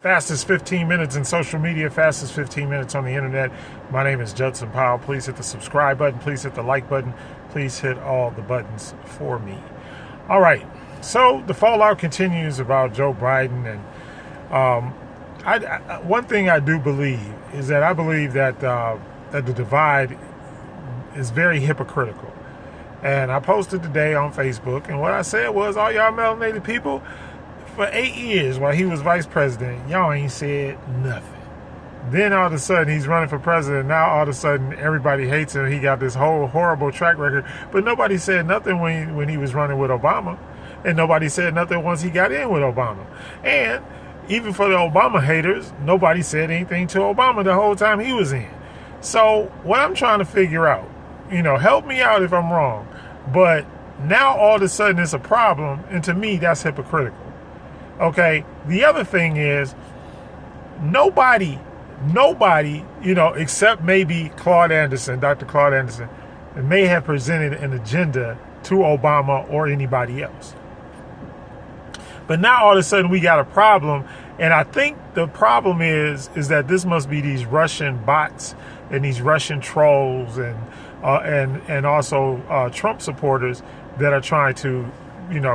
Fastest 15 minutes in social media, fastest 15 minutes on the internet. My name is Judson Powell. Please hit the subscribe button. Please hit the like button. Please hit all the buttons for me. All right. So the fallout continues about Joe Biden. And one thing I do believe is that I believe that the divide is very hypocritical. And I posted today on Facebook, and what I said was, all y'all melanated people, for 8 years while he was vice president, y'all ain't said nothing. Then all of a sudden he's running for president. Now all of a sudden everybody hates him. He got this whole horrible track record. But nobody said nothing when he was running with Obama. And nobody said nothing once he got in with Obama. And even for the Obama haters, nobody said anything to Obama the whole time he was in. So what I'm trying to figure out, help me out if I'm wrong. But now all of a sudden it's a problem. And to me, that's hypocritical. Okay, the other thing is nobody, except maybe Claude Anderson, Dr. Claude Anderson, may have presented an agenda to Obama or anybody else. But now all of a sudden we got a problem, and I think the problem is that this must be these Russian bots and these Russian trolls and also Trump supporters that are trying to,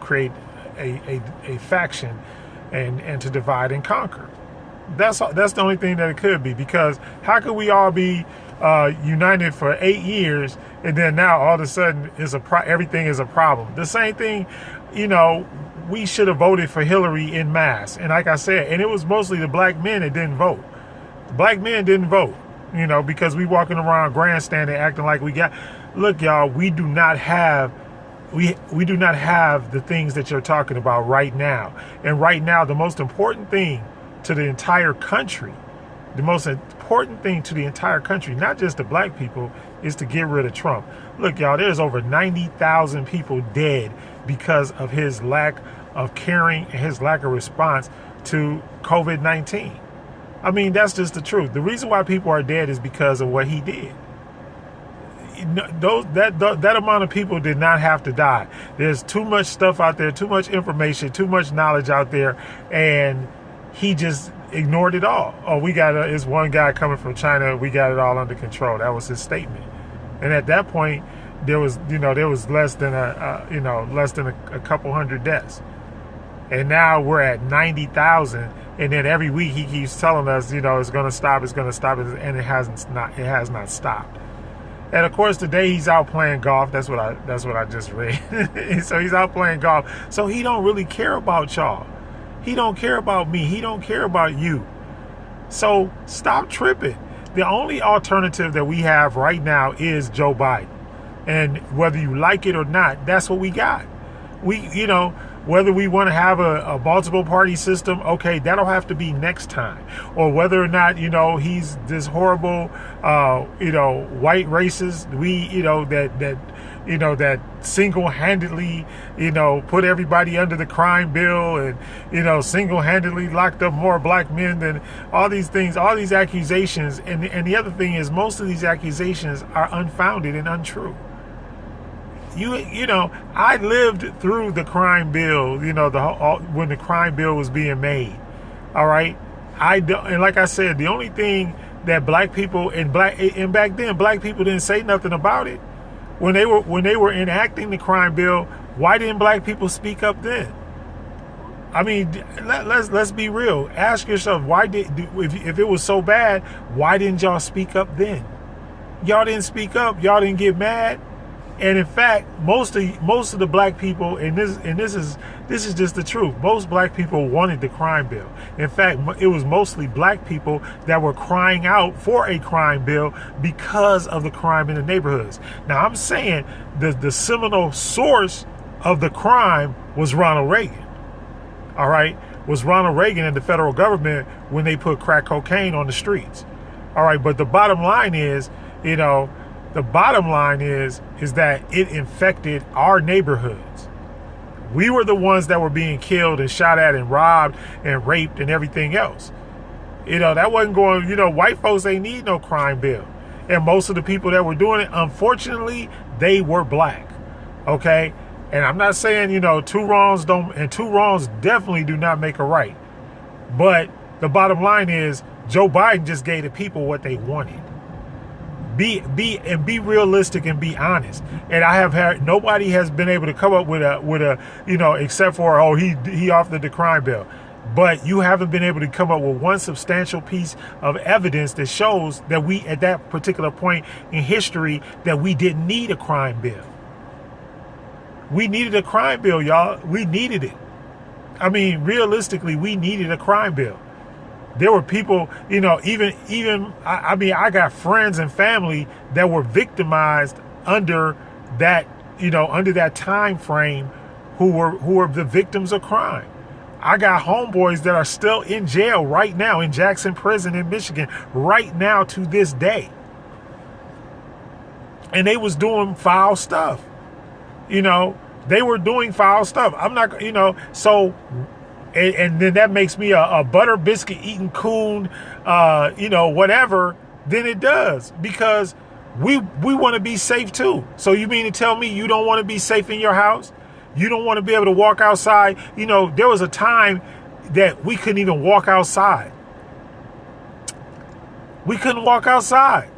create a faction and to divide and conquer. That's the only thing that it could be, because how could we all be united for 8 years and then now all of a sudden everything is a problem? The same thing, we should have voted for Hillary en masse, and like I said, and it was mostly the black men that didn't vote. The black men didn't vote, because we walking around grandstanding acting like we got. Look, y'all, we do not have the things that you're talking about right now. And right now, the most important thing to the entire country, not just the black people, is to get rid of Trump. Look, y'all, there's over 90,000 people dead because of his lack of caring and his lack of response to COVID-19. I mean, that's just the truth. The reason why people are dead is because of what he did. That amount of people did not have to die. There's too much stuff out there, too much information, too much knowledge out there, and he just ignored it all. Oh, it's one guy coming from China. We got it all under control. That was his statement. And at that point, there was less than a couple hundred deaths, and now we're at 90,000. And then every week he keeps telling us, it's going to stop, and it has not stopped. And of course, today he's out playing golf. That's what I just read. So he's out playing golf. So he don't really care about y'all. He don't care about me. He don't care about you. So stop tripping. The only alternative that we have right now is Joe Biden. And whether you like it or not, that's what we got. Whether we want to have a multiple party system, okay, that'll have to be next time. Or whether or not, he's this horrible, white racist, that single-handedly, put everybody under the crime bill and, single-handedly locked up more black men than all these things, all these accusations. And the other thing is, most of these accusations are unfounded and untrue. I lived through the crime bill, when the crime bill was being made. All right. And like I said, the only thing that black people and back then, black people didn't say nothing about it. When they were enacting the crime bill, why didn't black people speak up then? I mean, let's be real. Ask yourself, if it was so bad, why didn't y'all speak up then? Y'all didn't speak up. Y'all didn't get mad. And in fact, most of the black people, and this is just the truth, most black people wanted the crime bill. In fact, it was mostly black people that were crying out for a crime bill because of the crime in the neighborhoods. Now, I'm saying the seminal source of the crime was Ronald Reagan. All right, was Ronald Reagan and the federal government when they put crack cocaine on the streets. All right, but the bottom line is, is that it infected our neighborhoods. We were the ones that were being killed and shot at and robbed and raped and everything else. That wasn't going, white folks ain't need no crime bill. And most of the people that were doing it, unfortunately, they were black. Okay? And I'm not saying, two wrongs definitely do not make a right. But The bottom line is Joe Biden just gave the people what they wanted. Be realistic and be honest. And I have had nobody has been able to come up with a except for he offered the crime bill. But you haven't been able to come up with one substantial piece of evidence that shows that we at that particular point in history that we didn't need a crime bill. We needed a crime bill, y'all. We needed it. I mean, realistically, we needed a crime bill. There were people, I got friends and family that were victimized under that time frame who were the victims of crime. I got homeboys that are still in jail right now in Jackson Prison in Michigan right now to this day. And they was doing foul stuff. They were doing foul stuff. I'm not, so... And then that makes me a butter biscuit eating coon, whatever, than it does. Because we want to be safe too. So you mean to tell me you don't want to be safe in your house? You don't want to be able to walk outside? There was a time that we couldn't even walk outside. We couldn't walk outside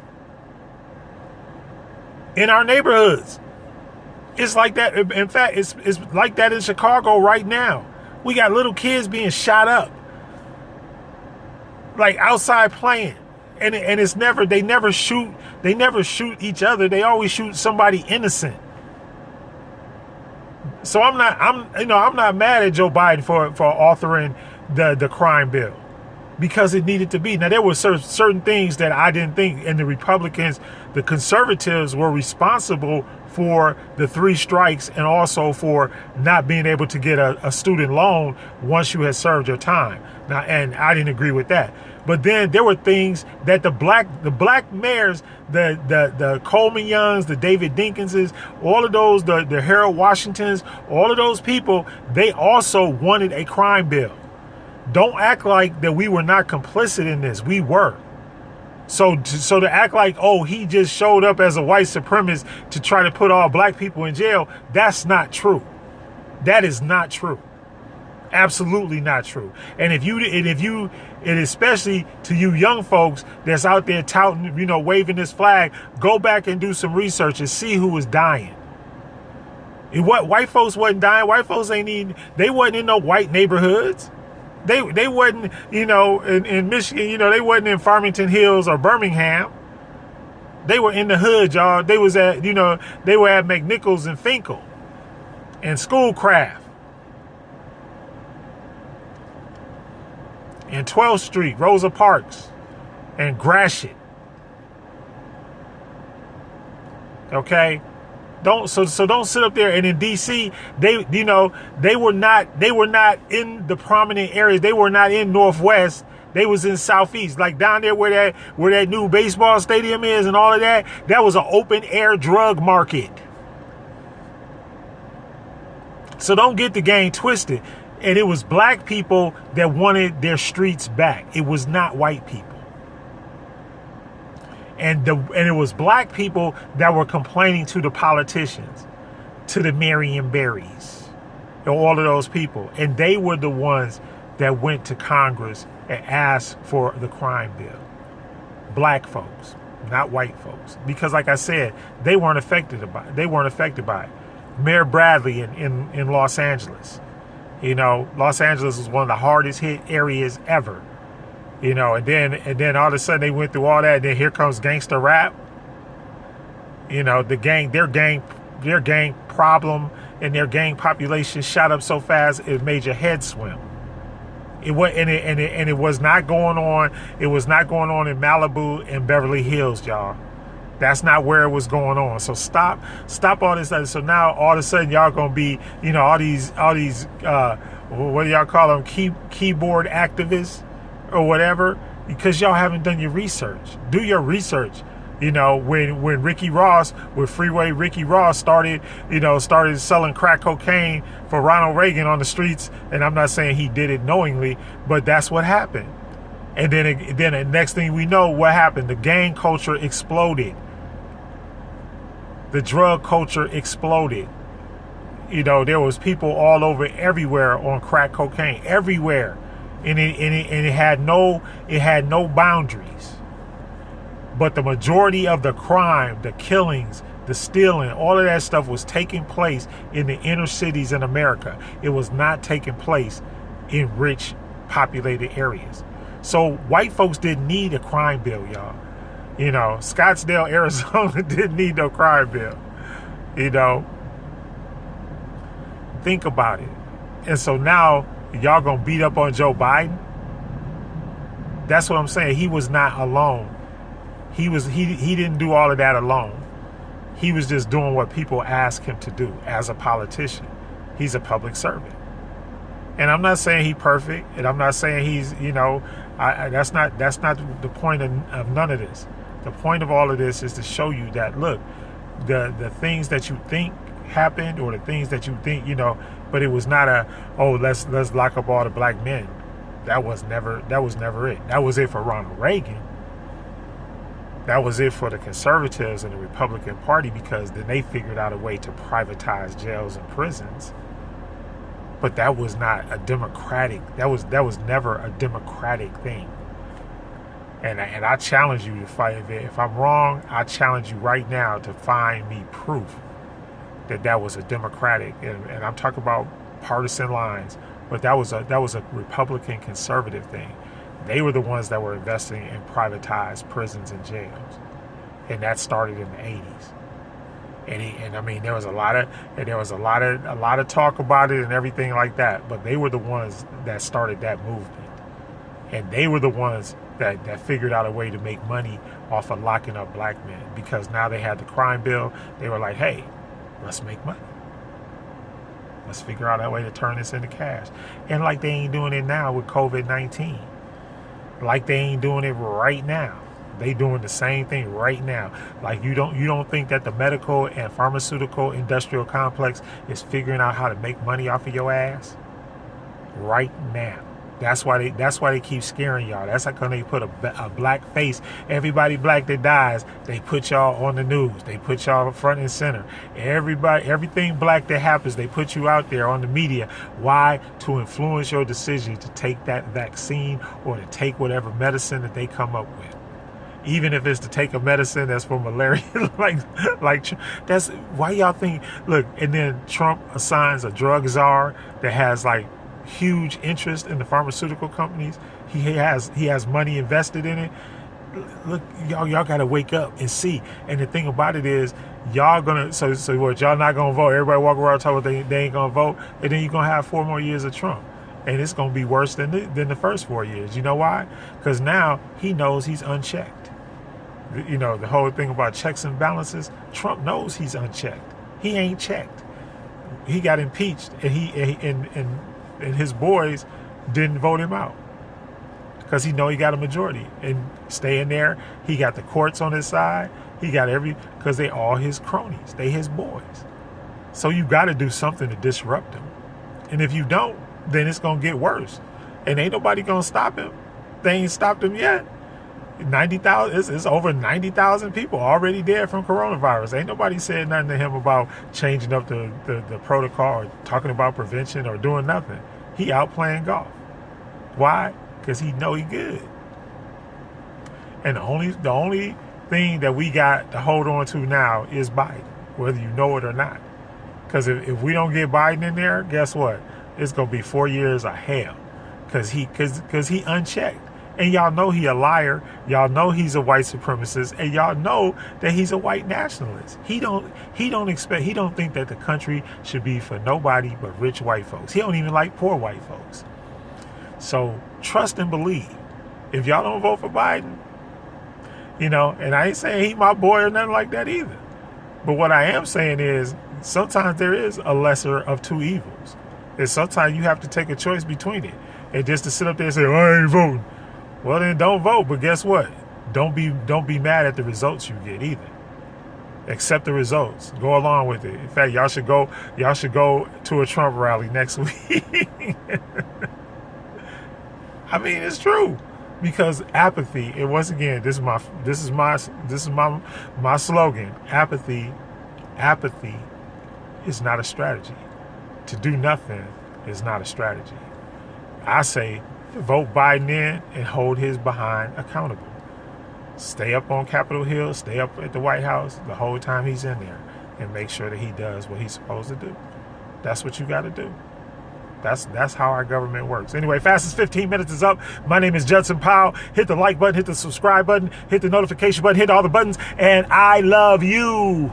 in our neighborhoods. It's like that. In fact, it's like that in Chicago right now. We got little kids being shot up, like outside playing, and they never shoot each other. They always shoot somebody innocent. So I'm not mad at Joe Biden for authoring the crime bill, because it needed to be. Now there were certain things that I didn't think, and the conservatives were responsible for the 3 strikes and also for not being able to get a student loan once you had served your time. Now, and I didn't agree with that. But then there were things that the black mayors, the Coleman Youngs, the David Dinkinses, all of those, the Harold Washingtons, all of those people, they also wanted a crime bill. Don't act like that we were not complicit in this. We were. So to act like, he just showed up as a white supremacist to try to put all black people in jail, that's not true. That is not true. Absolutely not true. And especially to you young folks that's out there touting, waving this flag, go back and do some research and see who was dying. White folks wasn't dying. White folks they wasn't in no white neighborhoods. They wasn't, in Michigan, they wasn't in Farmington Hills or Birmingham. They were in the hood, y'all. They was at, they were at McNichols and Finkel and Schoolcraft and 12th Street, Rosa Parks and Gratiot. Okay? Don't sit up there. And in DC, they were not in the prominent areas. They were not in Northwest. They was in Southeast, like down there where that new baseball stadium is and all of that. That was an open air drug market. So don't get the game twisted. And it was black people that wanted their streets back. It was not white people. And it was black people that were complaining to the politicians, to the Marion Berries, and all of those people. And they were the ones that went to Congress and asked for the crime bill. Black folks, not white folks. Because like I said, they weren't affected by it. Mayor Bradley in Los Angeles. Los Angeles was one of the hardest hit areas ever. And then all of a sudden they went through all that, and then here comes gangster rap. Their gang problem and their gang population shot up so fast it made your head swim. It was not going on. It was not going on in Malibu and Beverly Hills, y'all. That's not where it was going on. So stop all this other. So now all of a sudden y'all gonna be, all these what do y'all call them? Keyboard activists or whatever, because y'all haven't done your research. Do your research. When Freeway Ricky Ross started selling crack cocaine for Ronald Reagan on the streets, and I'm not saying he did it knowingly, but that's what happened. And then the next thing we know, what happened? The gang culture exploded. The drug culture exploded. There was people all over everywhere on crack cocaine, everywhere. and it had no boundaries. But the majority of the crime, the killings, the stealing, all of that stuff was taking place in the inner cities in America. It was not taking place in rich, populated areas. So white folks didn't need a crime bill, y'all. You know, Scottsdale, Arizona didn't need no crime bill. You know, think about it. And so now y'all gonna beat up on Joe Biden? That's what I'm saying. He was not alone. He didn't do all of that alone. He was just doing what people asked him to do as a politician. He's a public servant. And I'm not saying he's perfect, and I'm not saying he's, you know, that's not the point of none of this. The point of all of this is to show you that, look, the things that you think happened, or the things that you think, you know, but it was not let's lock up all the black men. That was never it. That was it for Ronald Reagan. That was it for the conservatives and the Republican Party, because then they figured out a way to privatize jails and prisons. But that was not a democratic. That was never a democratic thing. And I challenge you to fight. If I'm wrong, I challenge you right now to find me proof that was a democratic. And I'm talking about partisan lines, but that was a Republican conservative thing. They were the ones that were investing in privatized prisons and jails, and that started in the 80s. And I mean, there was a lot of talk about it and everything like that. But they were the ones that started that movement, and they were the ones that figured out a way to make money off of locking up black men, because now they had the crime bill. They were like, hey, let's make money. Let's figure out a way to turn this into cash. And like they ain't doing it now with COVID-19. Like they ain't doing it right now. They doing the same thing right now. Like you don't think that the medical and pharmaceutical industrial complex is figuring out how to make money off of your ass right now? That's why they keep scaring y'all. That's like when they put a black face. Everybody black that dies, they put y'all on the news. They put y'all front and center. Everything black that happens, they put you out there on the media. Why? To influence your decision to take that vaccine or to take whatever medicine that they come up with. Even if it's to take a medicine that's for malaria, like that's why y'all think. Look, and then Trump assigns a drug czar that has like huge interest in the pharmaceutical companies. He has money invested in it. Look, y'all gotta wake up and see. And the thing about it is, y'all gonna so what? Y'all not gonna vote? Everybody walk around talking about they ain't gonna vote, and then you're gonna have 4 more years of Trump, and it's gonna be worse than the first 4 years. You know why? Because now he knows he's unchecked. You know, the whole thing about checks and balances. Trump knows he's unchecked. He ain't checked. He got impeached, and his boys didn't vote him out because he know he got a majority. And staying there, he got the courts on his side. He got because they all his cronies. They his boys. So you got to do something to disrupt him. And if you don't, then it's going to get worse. And ain't nobody going to stop him. They ain't stopped him yet. 90,000, it's over 90,000 people already dead from coronavirus. Ain't nobody said nothing to him about changing up the protocol or talking about prevention or doing nothing. He out playing golf. Why? Because he know he good. And the only thing that we got to hold on to now is Biden, whether you know it or not. Because if we don't get Biden in there, guess what? It's gonna be 4 years of hell. Because he unchecked. And y'all know he a liar. Y'all know he's a white supremacist, and y'all know that he's a white nationalist. He don't think that the country should be for nobody but rich white folks. He don't even like poor white folks. So trust and believe. If y'all don't vote for Biden, you know, and I ain't saying he my boy or nothing like that either. But what I am saying is sometimes there is a lesser of two evils. And sometimes you have to take a choice between it. And just to sit up there and say, oh, I ain't voting. Well, then don't vote. But guess what? Don't be mad at the results you get either. Accept the results. Go along with it. In fact, y'all should go to a Trump rally next week. I mean, it's true. Because apathy, and once again, this is my slogan. Apathy is not a strategy. To do nothing is not a strategy. I say vote Biden in and hold his behind accountable. Stay up on Capitol Hill, stay up at the White House the whole time he's in there, and make sure that he does what he's supposed to do. That's what you got to do. That's how our government works. Anyway, fastest 15 minutes is up. My name is Judson Powell. Hit the like button, hit the subscribe button, hit the notification button, hit all the buttons, and I love you.